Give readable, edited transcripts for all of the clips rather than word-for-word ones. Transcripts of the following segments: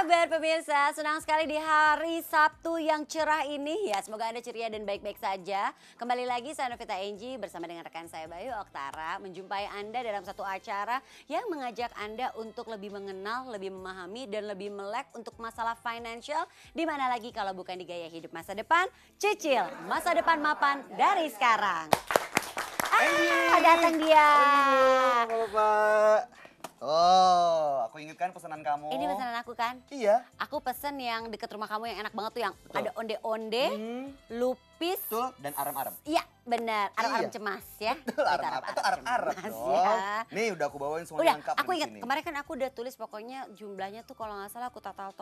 kabar pemirsa? Senang sekali di hari Sabtu yang cerah ini ya. Semoga Anda ceria dan baik-baik saja. Kembali lagi saya Novita Enji bersama dengan rekan saya Bayu Oktara menjumpai Anda dalam satu acara yang mengajak Anda untuk lebih mengenal, lebih memahami dan lebih melek untuk masalah financial. Di mana lagi kalau bukan di gaya hidup masa depan, cicil masa depan mapan dari sekarang. Datang dia. Halo Pak. Oh, aku inget kan pesanan kamu. Ini pesanan aku kan? Iya. Aku pesen yang deket rumah kamu yang enak banget tuh yang Betul. ada onde-onde, lupis. Betul, dan aram-aram. Iya benar, aram-aram Iya. cemas ya. Betul, aram-aram. Itu aram-aram cemas, dong. ya. Nih udah aku bawain semuanya Udah, lengkap aku di ingat sini. kemarin kan aku udah tulis pokoknya jumlahnya tuh kalau nggak salah aku total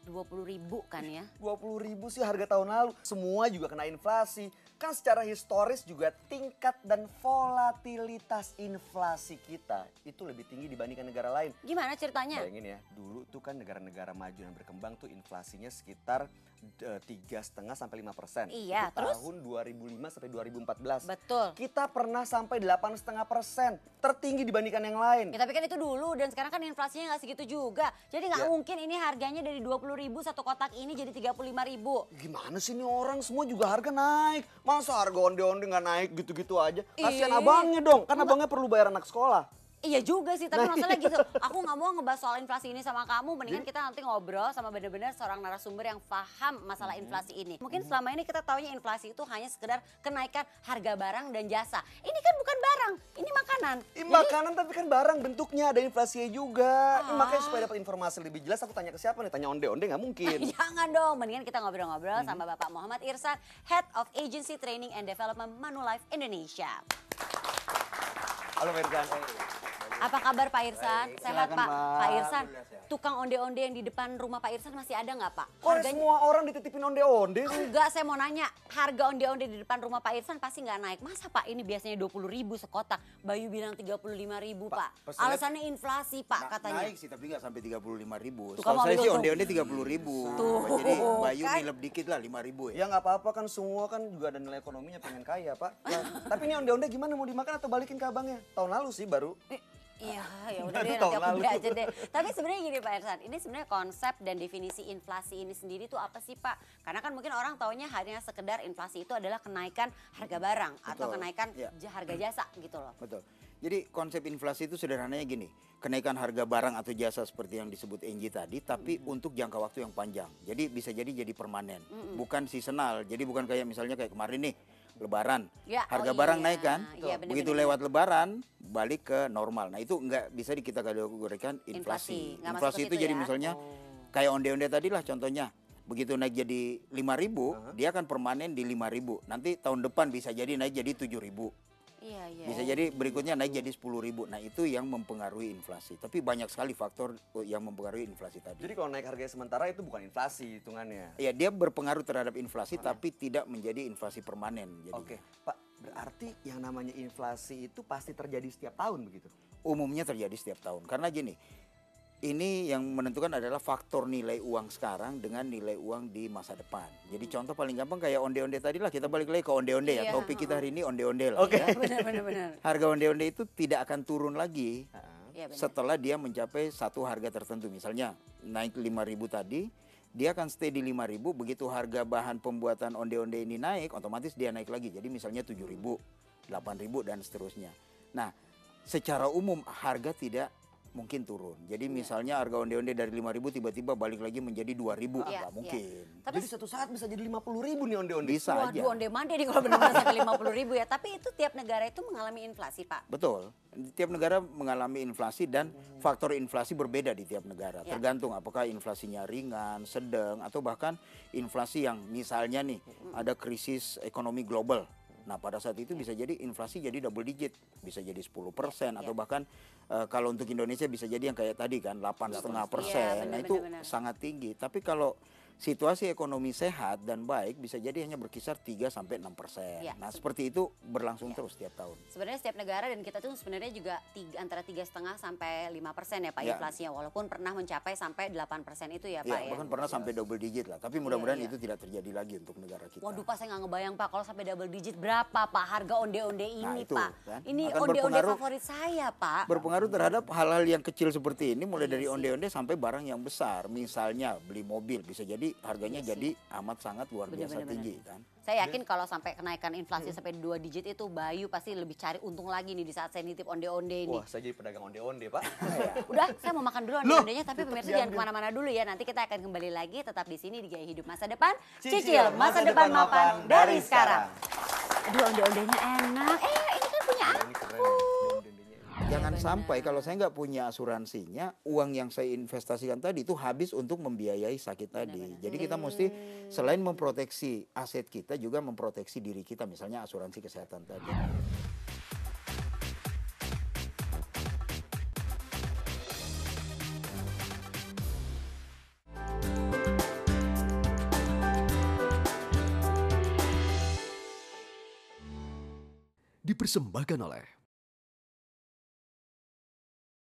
20.000 kan ya. 20.000 sih harga tahun lalu. Semua juga kena inflasi. Kan secara historis juga tingkat dan volatilitas inflasi kita itu lebih tinggi dibandingkan negara lain. Gimana ceritanya? Bayangin ya, dulu tuh kan negara-negara maju dan berkembang tuh inflasinya sekitar 3,5 sampai 5%. Iya, Itu terus? tahun 2005 sampai 2014. Betul. Kita pernah sampai 8,5%, tertinggi dibandingkan yang lain. Ya, tapi kan itu dulu dan sekarang kan inflasinya nggak segitu juga. Jadi nggak Ya. mungkin ini harganya dari 20.000 satu kotak ini jadi 35.000. Gimana sih nih orang semua juga harga naik. Masa harga onde-onde nggak naik gitu-gitu aja? Kasihan Ih. abangnya dong, kan abangnya perlu bayar anak sekolah. Iya juga sih, tapi Nah, maksudnya gitu. Aku nggak mau ngebahas soal inflasi ini sama kamu. Mendingan kita nanti ngobrol sama benar-benar seorang narasumber yang paham masalah inflasi ini. Mungkin selama ini kita taunya inflasi itu hanya sekedar kenaikan harga barang dan jasa. Ini kan bukan barang, ini makanan. Makanan tapi kan barang bentuknya ada inflasinya juga. Ah. Makanya supaya dapat informasi lebih jelas aku tanya ke siapa nih? Tanya onde-onde nggak mungkin. Jangan dong, mendingan kita ngobrol-ngobrol sama Bapak Muhammad Irsan, Head of Agency Training and Development Manulife Indonesia. Halo Pak Irsan. Apa kabar Pak Irsan? Baik, Sehat silakan, Pak. Pak. Pak Irsan, Alhamdulillah sehat. tukang onde-onde yang di depan rumah Pak Irsan masih ada nggak Pak? Kok semua orang dititipin onde-onde sih? Enggak, saya mau nanya, harga onde-onde di depan rumah Pak Irsan pasti nggak naik. Masa Pak ini biasanya 20.000 sekotak, Bayu bilang 35.000 Pak. pesannya- Alasannya inflasi Pak katanya. Naik sih tapi nggak sampai 35.000. Tuh, Kalau kamu saya ambil sih tuh. onde-onde 30.000. Tuh, Jadi Bayu kan. nilep dikit lah 5.000 Ya ya. nggak apa-apa kan semua kan juga ada nilai ekonominya pengen kaya Pak. Nah, tapi ini onde-onde gimana mau dimakan atau balikin ke abangnya? Tahun lalu sih baru. Iya, ya udah Baru deh nanti tahun aku lalu. beli aja deh. Tapi sebenarnya gini Pak Irsan, ini sebenarnya konsep dan definisi inflasi ini sendiri tuh apa sih Pak? Karena kan mungkin orang taunya hanya sekedar inflasi itu adalah kenaikan harga barang atau Betul, kenaikan iya. harga jasa gitu loh. Betul. Jadi konsep inflasi itu sederhananya gini. Kenaikan harga barang atau jasa seperti yang disebut Enji tadi. Tapi untuk jangka waktu yang panjang. Jadi bisa jadi permanen. Bukan seasonal. Jadi bukan kayak misalnya kayak kemarin nih. Lebaran, Ya, harga oh barang iya. naik kan, Iya, bener, begitu bener, lewat Lebaran balik ke normal. Nah itu nggak bisa kita kategorikan inflasi. Nggak masuk Inflasi ke itu situ jadi ya? misalnya Oh. kayak onde-onde tadi lah contohnya. Begitu naik jadi 5.000, dia akan permanen di 5.000. Nanti tahun depan bisa jadi naik jadi 7.000. Iya, iya. Bisa jadi berikutnya naik jadi 10.000. Nah itu yang mempengaruhi inflasi. Tapi banyak sekali faktor yang mempengaruhi inflasi tadi. Jadi kalau naik harga sementara itu bukan inflasi hitungannya. Ya dia berpengaruh terhadap inflasi tapi tidak menjadi inflasi permanen. Jadi Oke, Pak, berarti yang namanya inflasi itu pasti terjadi setiap tahun begitu? umumnya terjadi setiap tahun. Karena gini, ini yang menentukan adalah faktor nilai uang sekarang dengan nilai uang di masa depan. Jadi contoh paling gampang kayak onde-onde tadi lah, kita balik lagi ke onde-onde ya. Iya, Topik kita hari ini onde-onde lah. Oke. ya. Benar. Harga onde-onde itu tidak akan turun lagi Iya, benar. setelah dia mencapai satu harga tertentu. Misalnya naik 5.000 tadi, dia akan stay di 5.000. Begitu harga bahan pembuatan onde-onde ini naik, otomatis dia naik lagi. Jadi misalnya 7.000, 8.000 dan seterusnya. Nah, secara umum harga tidak mungkin turun. Jadi misalnya harga onde-onde dari 5.000 tiba-tiba balik lagi menjadi 2.000, Iya, nggak mungkin. Tapi Jadi satu saat bisa jadi 50.000 nih onde-onde. Bisa aja. waduh, onde-mande nih kalau benar-benar sampai 50.000 ya. Tapi itu tiap negara itu mengalami inflasi Pak. Betul. Tiap negara mengalami inflasi dan faktor inflasi berbeda di tiap negara. Ya. Tergantung apakah inflasinya ringan, sedang, atau bahkan inflasi yang misalnya nih ada krisis ekonomi global. Nah pada saat itu bisa jadi inflasi jadi double digit, bisa jadi 10% atau bahkan kalau untuk Indonesia bisa jadi yang kayak tadi kan 8,5%. Iya, Nah itu benar-benar. sangat tinggi. Tapi kalau situasi ekonomi sehat dan baik bisa jadi hanya berkisar 3-6%. Ya. Nah, seperti itu berlangsung terus setiap tahun. Sebenarnya setiap negara dan kita tuh sebenarnya juga antara 3,5 sampai 5% ya Pak Ya. inflasinya, walaupun pernah mencapai sampai 8% itu ya Pak Ya, bahkan pernah sampai double digit lah. Tapi mudah-mudahan iya. itu tidak terjadi lagi untuk negara kita. Waduh Pak, saya nggak ngebayang Pak kalau sampai double digit berapa Pak harga onde-onde ini itu, Pak. kan. Ini Akan onde-onde berpengaruh- favorit saya Pak. Berpengaruh terhadap hal-hal yang kecil seperti ini, mulai Iya dari sih. onde-onde sampai barang yang besar. Misalnya beli mobil, bisa jadi harganya Iya sih. jadi amat sangat luar biasa Bener-bener. tinggi kan. Saya yakin kalau sampai kenaikan inflasi sampai 2 digit itu Bayu pasti lebih cari untung lagi nih di saat saya nitip onde-onde ini. Wah, saya jadi pedagang onde-onde, Pak. Udah, saya mau makan dulu onde-ondenya, tapi pemirsa jangan kemana-mana dulu ya. Nanti kita akan kembali lagi tetap di sini di Gaya Hidup Masa Depan. Cicil masa depan mapan dari sekarang. Aduh, onde-ondenya enak. Ini kan punya Ini keren nih, onde-ondenya. Jangan benar. sampai kalau saya nggak punya asuransinya, uang yang saya investasikan tadi itu habis untuk membiayai sakit tadi. Jadi kita mesti selain memproteksi aset kita juga memproteksi diri kita, misalnya asuransi kesehatan tadi. Dipersembahkan oleh